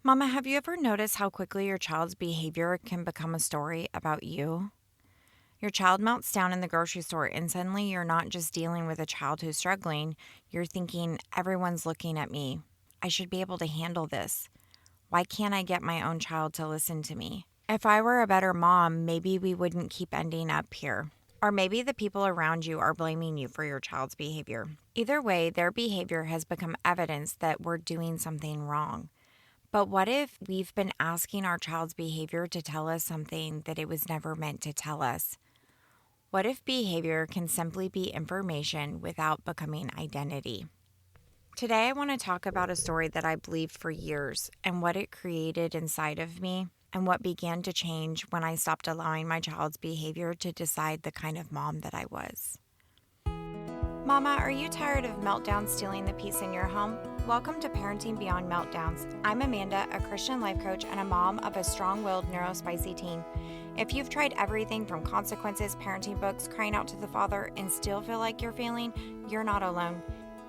Mama, have you ever noticed how quickly your child's behavior can become a story about you? Your child melts down in the grocery store, and suddenly you're not just dealing with a child who's struggling. You're thinking, everyone's looking at me. I should be able to handle this. Why can't I get my own child to listen to me? If I were a better mom, maybe we wouldn't keep ending up here. Or maybe the people around you are blaming you for your child's behavior. Either way, their behavior has become evidence that we're doing something wrong. But what if we've been asking our child's behavior to tell us something that it was never meant to tell us? What if behavior can simply be information without becoming identity? Today, I want to talk about a story that I believed for years and what it created inside of me and what began to change when I stopped allowing my child's behavior to decide the kind of mom that I was. Mama, are you tired of meltdowns stealing the peace in your home? Welcome to Parenting Beyond Meltdowns. I'm Amanda, a Christian life coach and a mom of a strong-willed neurospicy teen. If you've tried everything from consequences, parenting books, crying out to the Father, and still feel like you're failing, you're not alone.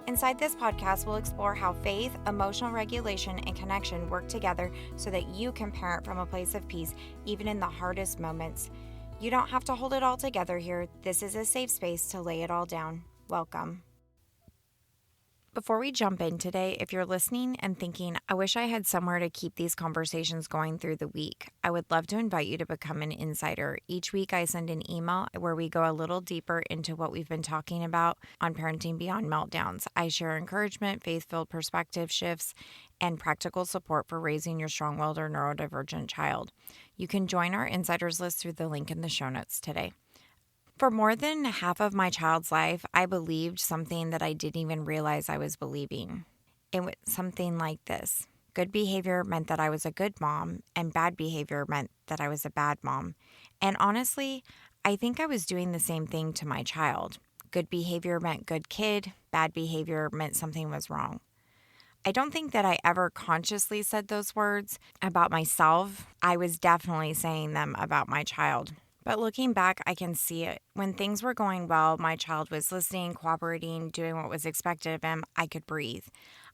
Inside this podcast, we'll explore how faith, emotional regulation, and connection work together so that you can parent from a place of peace, even in the hardest moments. You don't have to hold it all together here. This is a safe space to lay it all down. Welcome. Before we jump in today, if you're listening and thinking, I wish I had somewhere to keep these conversations going through the week, I would love to invite you to become an insider. Each week I send an email where we go a little deeper into what we've been talking about on Parenting Beyond Meltdowns. I share encouragement, faith-filled perspective shifts, and practical support for raising your strong-willed or neurodivergent child. You can join our insiders list through the link in the show notes today. For more than half of my child's life, I believed something that I didn't even realize I was believing. It was something like this. Good behavior meant that I was a good mom, and bad behavior meant that I was a bad mom. And honestly, I think I was doing the same thing to my child. Good behavior meant good kid, bad behavior meant something was wrong. I don't think that I ever consciously said those words about myself. I was definitely saying them about my child. But looking back, I can see it. When things were going well, my child was listening, cooperating, doing what was expected of him, I could breathe.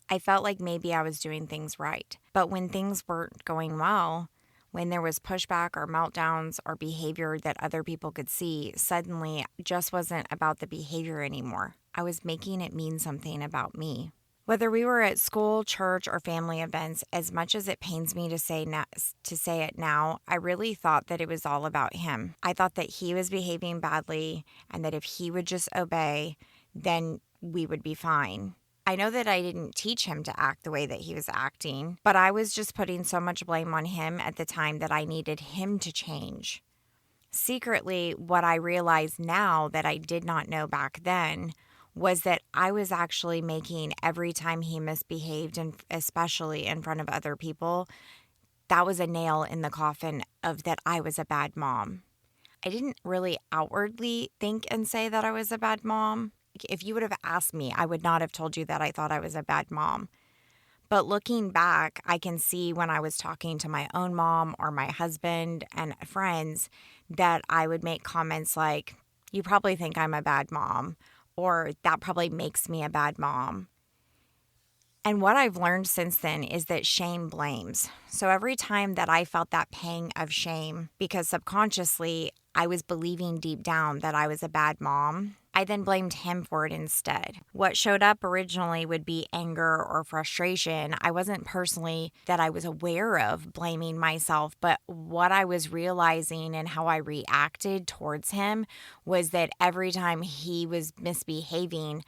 I felt like maybe I was doing things right. But when things weren't going well, when there was pushback or meltdowns or behavior that other people could see, suddenly it just wasn't about the behavior anymore. I was making it mean something about me. Whether we were at school, church, or family events, as much as it pains me to say it now, I really thought that it was all about him. I thought that he was behaving badly and that if he would just obey, then we would be fine. I know that I didn't teach him to act the way that he was acting, but I was just putting so much blame on him at the time that I needed him to change. Secretly, what I realize now that I did not know back then was that I was actually making every time he misbehaved, and especially in front of other people, that was a nail in the coffin of that I was a bad mom. I didn't really outwardly think and say that I was a bad mom. If you would have asked me, I would not have told you that I thought I was a bad mom. But looking back, I can see when I was talking to my own mom or my husband and friends that I would make comments like, you probably think I'm a bad mom, or that probably makes me a bad mom. And what I've learned since then is that shame blames. So every time that I felt that pang of shame, because subconsciously I was believing deep down that I was a bad mom, I then blamed him for it instead. What showed up originally would be anger or frustration. I wasn't personally that I was aware of blaming myself, but what I was realizing and how I reacted towards him was that every time he was misbehaving,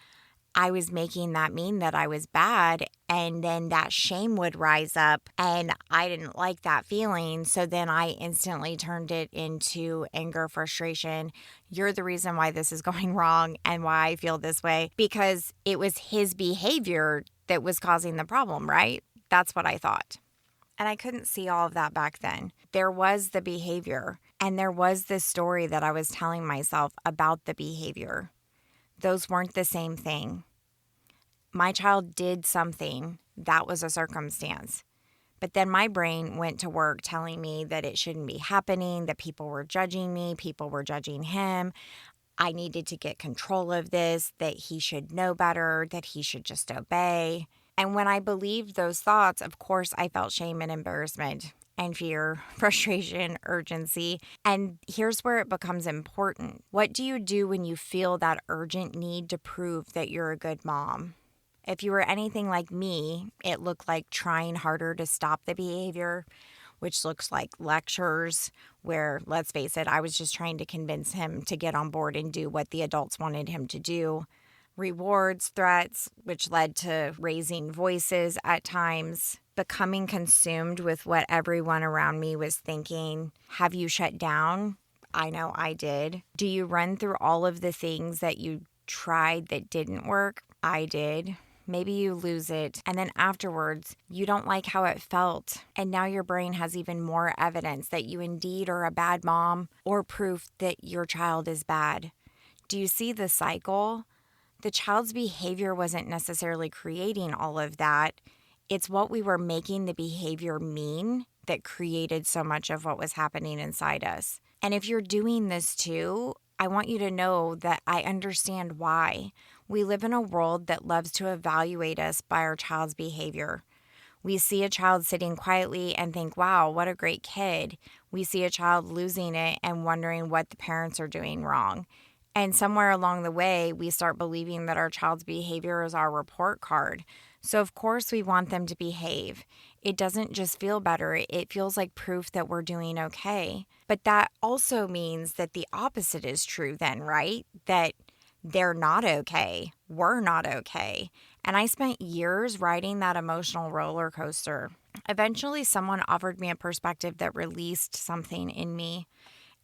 I was making that mean that I was bad, and then that shame would rise up, and I didn't like that feeling. So then I instantly turned it into anger, frustration. You're the reason why this is going wrong and why I feel this way, because it was his behavior that was causing the problem, right? That's what I thought. And I couldn't see all of that back then. There was the behavior, and there was this story that I was telling myself about the behavior. Those weren't the same thing. My child did something that was a circumstance. But then my brain went to work telling me that it shouldn't be happening, that people were judging me, people were judging him. I needed to get control of this, that he should know better, that he should just obey. And when I believed those thoughts, of course, I felt shame and embarrassment and fear, frustration, urgency. And here's where it becomes important. What do you do when you feel that urgent need to prove that you're a good mom? If you were anything like me, it looked like trying harder to stop the behavior, which looks like lectures where, let's face it, I was just trying to convince him to get on board and do what the adults wanted him to do. Rewards, threats, which led to raising voices at times, becoming consumed with what everyone around me was thinking. Have you shut down? I know I did. Do you run through all of the things that you tried that didn't work? I did. Maybe you lose it, and then afterwards, you don't like how it felt, and now your brain has even more evidence that you indeed are a bad mom or proof that your child is bad. Do you see the cycle? The child's behavior wasn't necessarily creating all of that. It's what we were making the behavior mean that created so much of what was happening inside us. And if you're doing this too, I want you to know that I understand why. We live in a world that loves to evaluate us by our child's behavior. We see a child sitting quietly and think, wow, what a great kid. We see a child losing it and wondering what the parents are doing wrong. And somewhere along the way, we start believing that our child's behavior is our report card. So, of course, we want them to behave. It doesn't just feel better, it feels like proof that we're doing okay. But that also means that the opposite is true, then, right? That they're not okay. We're not okay. And I spent years riding that emotional roller coaster. Eventually, someone offered me a perspective that released something in me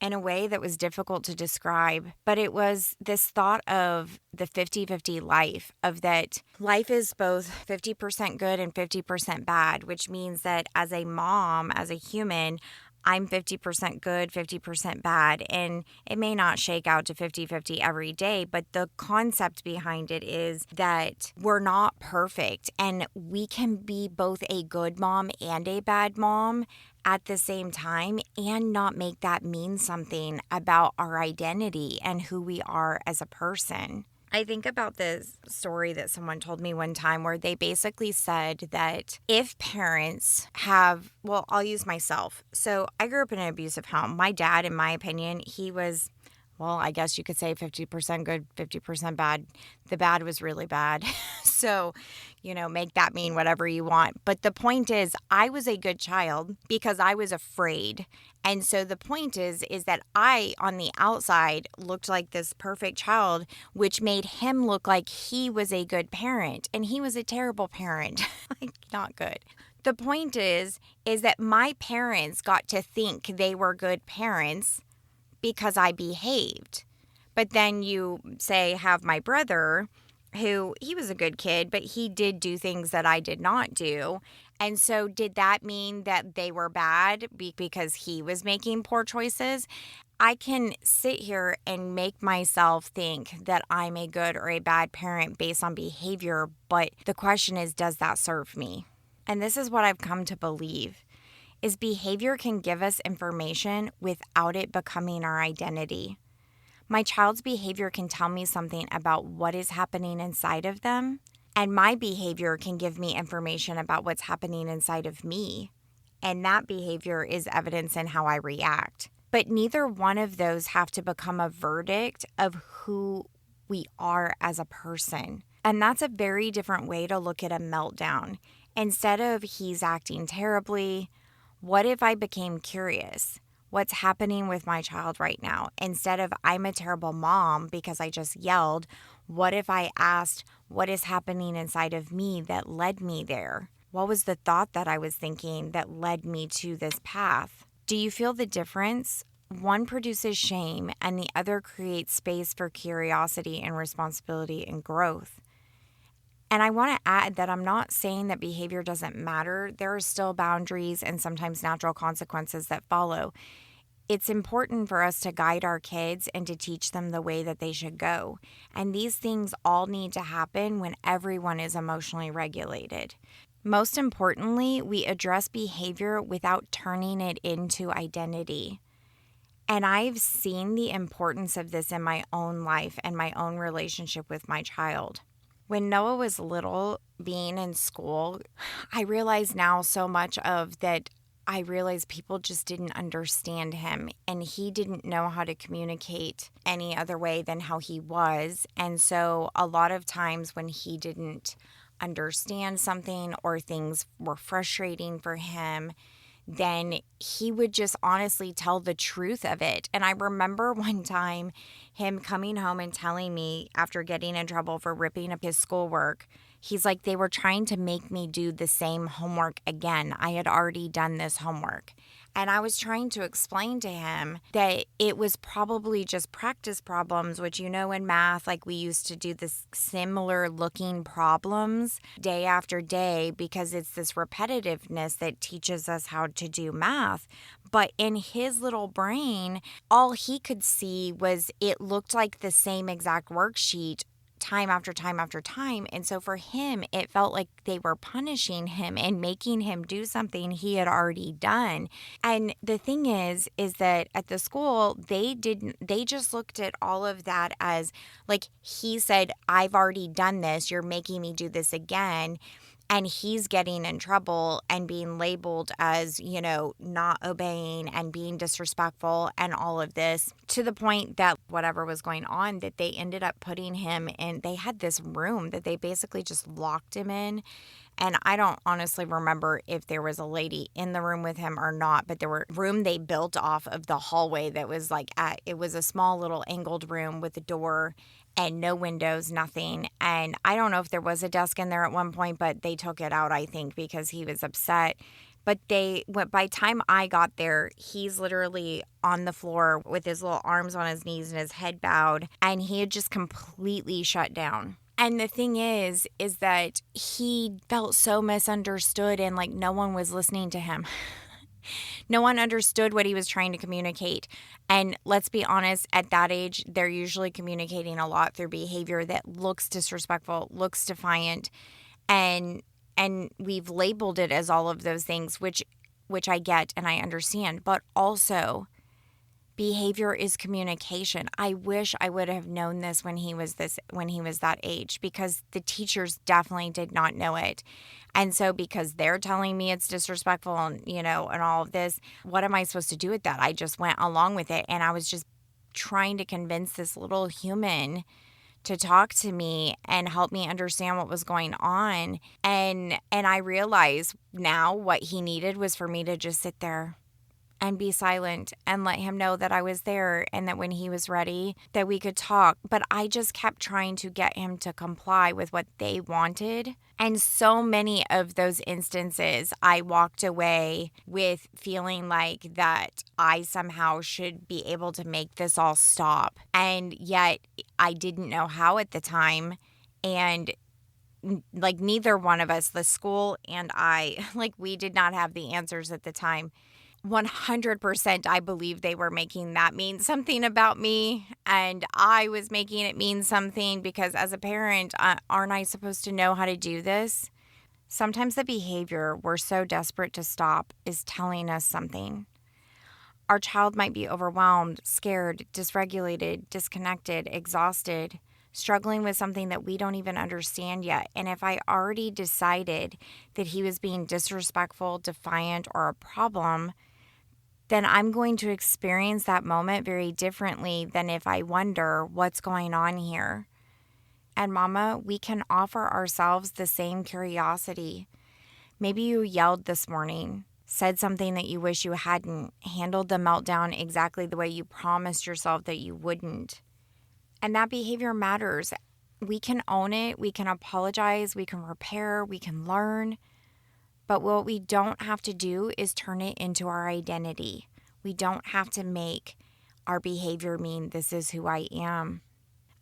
in a way that was difficult to describe. But it was this thought of the 50-50 life, of that life is both 50% good and 50% bad, which means that as a mom, as a human, I'm 50% good, 50% bad. And it may not shake out to 50-50 every day, but the concept behind it is that we're not perfect and we can be both a good mom and a bad mom at the same time and not make that mean something about our identity and who we are as a person. I think about this story that someone told me one time where they basically said that if parents have, well, I'll use myself. So I grew up in an abusive home. My dad, in my opinion, he was, well, I guess you could say 50% good, 50% bad. The bad was really bad. So, make that mean whatever you want. But the point is, I was a good child because I was afraid. And so the point is that I, on the outside, looked like this perfect child, which made him look like he was a good parent. And he was a terrible parent. Like, not good. The point is that my parents got to think they were good parents because I behaved. But then you have my brother, who he was a good kid, but he did do things that I did not do. And so did that mean that they were bad because he was making poor choices? I can sit here and make myself think that I'm a good or a bad parent based on behavior, but the question is, does that serve me? And this is what I've come to believe, is behavior can give us information without it becoming our identity. My child's behavior can tell me something about what is happening inside of them, and my behavior can give me information about what's happening inside of me. And that behavior is evidence in how I react. But neither one of those have to become a verdict of who we are as a person. And that's a very different way to look at a meltdown. Instead of he's acting terribly, what if I became curious? What's happening with my child right now? Instead of I'm a terrible mom because I just yelled, what if I asked what is happening inside of me that led me there? What was the thought that I was thinking that led me to this path? Do you feel the difference? One produces shame and the other creates space for curiosity and responsibility and growth. And I want to add that I'm not saying that behavior doesn't matter. There are still boundaries and sometimes natural consequences that follow. It's important for us to guide our kids and to teach them the way that they should go. And these things all need to happen when everyone is emotionally regulated. Most importantly, we address behavior without turning it into identity. And I've seen the importance of this in my own life and my own relationship with my child. When Noah was little, being in school, I realize now so much of that. I realized people just didn't understand him and he didn't know how to communicate any other way than how he was. And so, a lot of times when he didn't understand something or things were frustrating for him, then he would just honestly tell the truth of it. And I remember one time him coming home and telling me after getting in trouble for ripping up his schoolwork, he's like, they were trying to make me do the same homework again. I had already done this homework. And I was trying to explain to him that it was probably just practice problems, which, in math, like we used to do this similar looking problems day after day because it's this repetitiveness that teaches us how to do math. But in his little brain, all he could see was it looked like the same exact worksheet time after time after time. And so for him, it felt like they were punishing him and making him do something he had already done. And the thing is that at the school, they just looked at all of that as like he said, I've already done this. You're making me do this again. And he's getting in trouble and being labeled as, not obeying and being disrespectful and all of this, to the point that whatever was going on, that they ended up putting him in. They had this room that they basically just locked him in. And I don't honestly remember if there was a lady in the room with him or not, but there were room they built off of the hallway that was it was a small little angled room with a door and no windows, nothing. And I don't know if there was a desk in there at one point, but they took it out, I think, because he was upset. But by time I got there, he's literally on the floor with his little arms on his knees and his head bowed, and he had just completely shut down. And the thing is that he felt so misunderstood and like no one was listening to him. No one understood what he was trying to communicate. And let's be honest, at that age, they're usually communicating a lot through behavior that looks disrespectful, looks defiant, and we've labeled it as all of those things, which I get and I understand, but also behavior is communication. I wish I would have known this when he was that age, because the teachers definitely did not know it. And so because they're telling me it's disrespectful and, and all of this, what am I supposed to do with that? I just went along with it, and I was just trying to convince this little human to talk to me and help me understand what was going on. And I realize now what he needed was for me to just sit there and be silent and let him know that I was there and that when he was ready that we could talk. But I just kept trying to get him to comply with what they wanted. And so many of those instances, I walked away with feeling like that I somehow should be able to make this all stop. And yet I didn't know how at the time. And like neither one of us, the school and I, like we did not have the answers at the time. 100% I believe they were making that mean something about me, and I was making it mean something because as a parent, aren't I supposed to know how to do this? Sometimes the behavior we're so desperate to stop is telling us something. Our child might be overwhelmed, scared, dysregulated, disconnected, exhausted, struggling with something that we don't even understand yet. And if I already decided that he was being disrespectful, defiant, or a problem, then I'm going to experience that moment very differently than if I wonder what's going on here. And Mama, we can offer ourselves the same curiosity. Maybe you yelled this morning, said something that you wish you hadn't, handled the meltdown exactly the way you promised yourself that you wouldn't. And that behavior matters. We can own it, we can apologize, we can repair, we can learn. But what we don't have to do is turn it into our identity. We don't have to make our behavior mean this is who I am.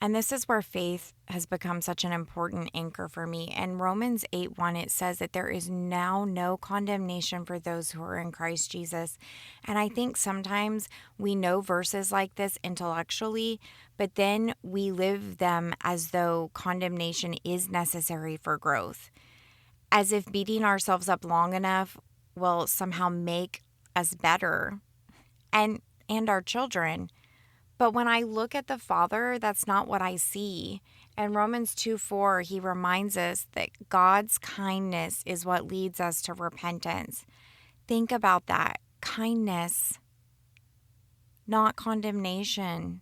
And this is where faith has become such an important anchor for me. In Romans 8:1, it says that there is now no condemnation for those who are in Christ Jesus. And I think sometimes we know verses like this intellectually, but then we live them as though condemnation is necessary for growth. As if beating ourselves up long enough will somehow make us better and our children. But when I look at the Father, that's not what I see. In Romans 2:4, he reminds us that God's kindness is what leads us to repentance. Think about that. Kindness, not condemnation.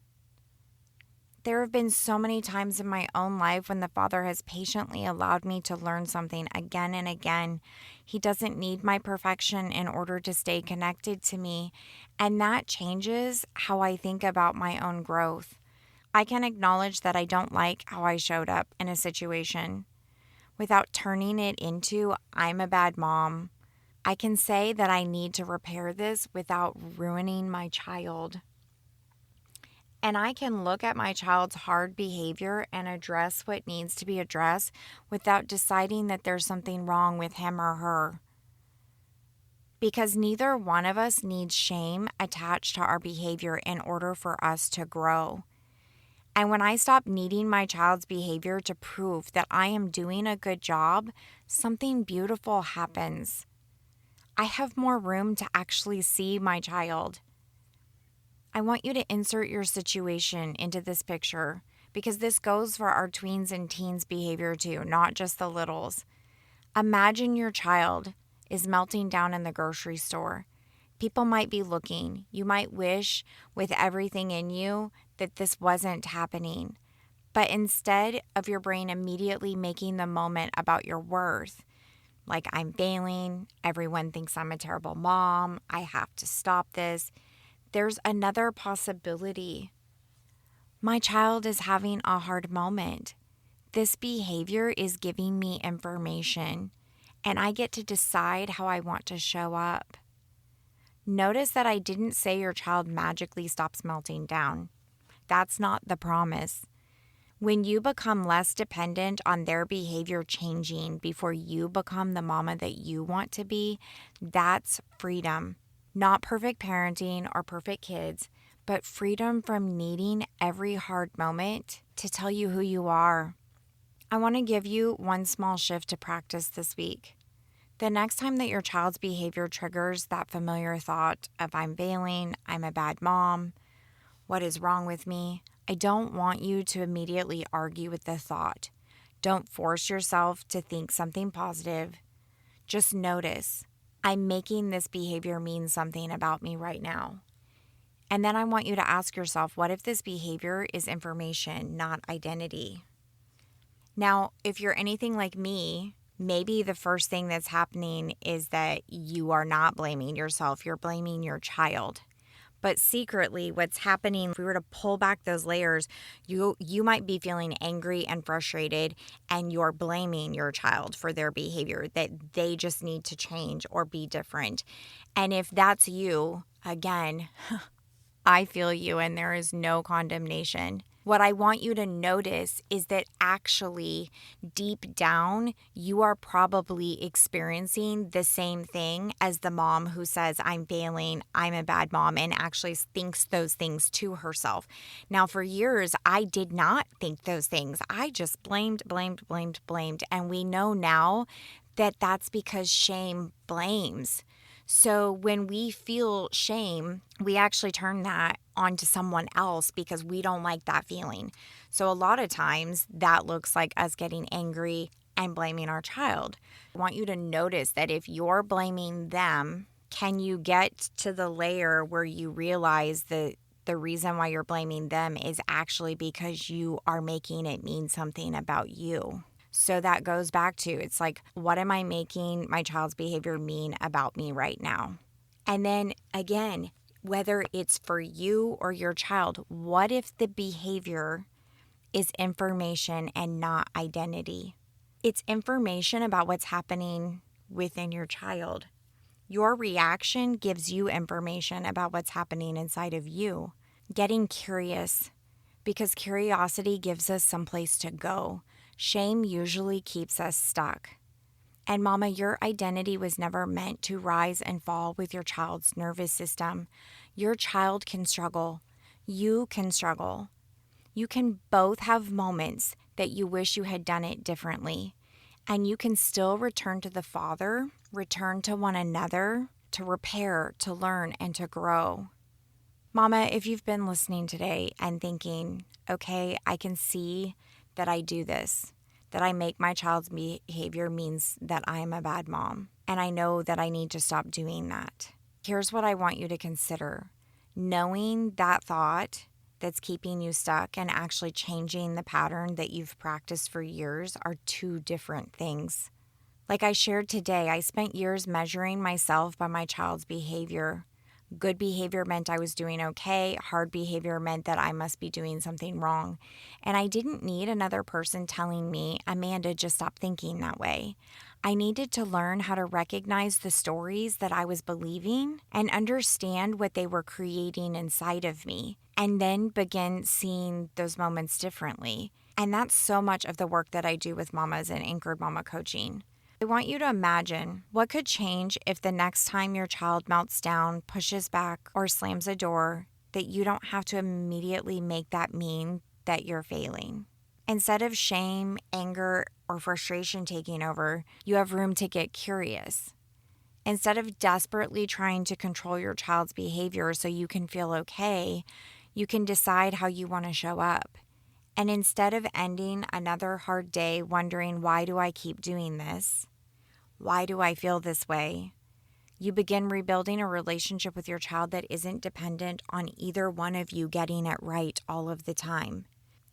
There have been so many times in my own life when the Father has patiently allowed me to learn something again and again. He doesn't need my perfection in order to stay connected to me, and that changes how I think about my own growth. I can acknowledge that I don't like how I showed up in a situation without turning it into, I'm a bad mom. I can say that I need to repair this without ruining my child. And I can look at my child's hard behavior and address what needs to be addressed without deciding that there's something wrong with him or her. Because neither one of us needs shame attached to our behavior in order for us to grow. And when I stop needing my child's behavior to prove that I am doing a good job, something beautiful happens. I have more room to actually see my child. I want you to insert your situation into this picture because this goes for our tweens and teens behavior too, not just the littles. Imagine your child is melting down in the grocery store. People might be looking. You might wish with everything in you that this wasn't happening. But instead of your brain immediately making the moment about your worth, like I'm failing, everyone thinks I'm a terrible mom, I have to stop this, there's another possibility. My child is having a hard moment. This behavior is giving me information, and I get to decide how I want to show up. Notice that I didn't say your child magically stops melting down. That's not the promise. When you become less dependent on their behavior changing before you become the mama that you want to be, that's freedom. Not perfect parenting or perfect kids, but freedom from needing every hard moment to tell you who you are. I want to give you one small shift to practice this week. The next time that your child's behavior triggers that familiar thought of I'm failing, I'm a bad mom, what is wrong with me, I don't want you to immediately argue with the thought. Don't force yourself to think something positive. Just notice. I'm making this behavior mean something about me right now. And then I want you to ask yourself, what if this behavior is information, not identity? Now, if you're anything like me, maybe the first thing that's happening is that you are not blaming yourself, you're blaming your child. But secretly, what's happening, if we were to pull back those layers, you might be feeling angry and frustrated, and you're blaming your child for their behavior, that they just need to change or be different. And if that's you, again, I feel you, and there is no condemnation. What I want you to notice is that actually, deep down, you are probably experiencing the same thing as the mom who says, I'm failing, I'm a bad mom, and actually thinks those things to herself. Now, for years, I did not think those things. I just blamed. And we know now that that's because shame blames. So when we feel shame, we actually turn that onto someone else because we don't like that feeling. So a lot of times that looks like us getting angry and blaming our child. I want you to notice that if you're blaming them, can you get to the layer where you realize that the reason why you're blaming them is actually because you are making it mean something about you? So that goes back to, it's like, what am I making my child's behavior mean about me right now? And then again, whether it's for you or your child, what if the behavior is information and not identity? It's information about what's happening within your child. Your reaction gives you information about what's happening inside of you. Getting curious, because curiosity gives us someplace to go. Shame usually keeps us stuck. And mama, your identity was never meant to rise and fall with your child's nervous system. Your child can struggle. You can struggle. You can both have moments that you wish you had done it differently. And you can still return to the Father, return to one another, to repair, to learn, and to grow. Mama, if you've been listening today and thinking, okay, I can see that I do this, that I make my child's behavior means that I'm a bad mom. And I know that I need to stop doing that. Here's what I want you to consider. Knowing that thought that's keeping you stuck and actually changing the pattern that you've practiced for years are two different things. Like I shared today, I spent years measuring myself by my child's behavior. Good behavior meant I was doing okay. Hard behavior meant that I must be doing something wrong. And I didn't need another person telling me, Amanda, just stop thinking that way. I needed to learn how to recognize the stories that I was believing and understand what they were creating inside of me, and then begin seeing those moments differently. And that's so much of the work that I do with mamas in Anchored Mama Coaching. I want you to imagine what could change if the next time your child melts down, pushes back, or slams a door, that you don't have to immediately make that mean that you're failing. Instead of shame, anger, or frustration taking over, you have room to get curious. Instead of desperately trying to control your child's behavior so you can feel okay, you can decide how you want to show up. And instead of ending another hard day wondering, why do I keep doing this? Why do I feel this way? You begin rebuilding a relationship with your child that isn't dependent on either one of you getting it right all of the time.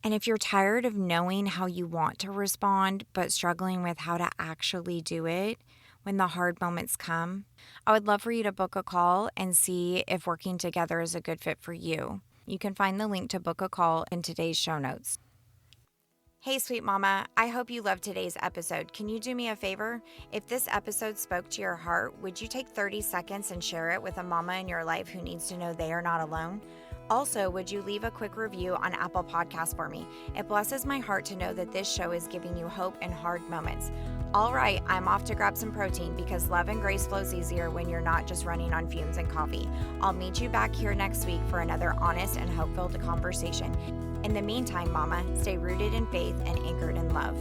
And if you're tired of knowing how you want to respond but struggling with how to actually do it when the hard moments come, I would love for you to book a call and see if working together is a good fit for you. You can find the link to book a call in today's show notes. Hey, sweet mama, I hope you loved today's episode. Can you do me a favor? If this episode spoke to your heart, would you take 30 seconds and share it with a mama in your life who needs to know they are not alone? Also, would you leave a quick review on Apple Podcasts for me? It blesses my heart to know that this show is giving you hope in hard moments. All right, I'm off to grab some protein because love and grace flows easier when you're not just running on fumes and coffee. I'll meet you back here next week for another honest and hope-filled conversation. In the meantime, mama, stay rooted in faith and anchored in love.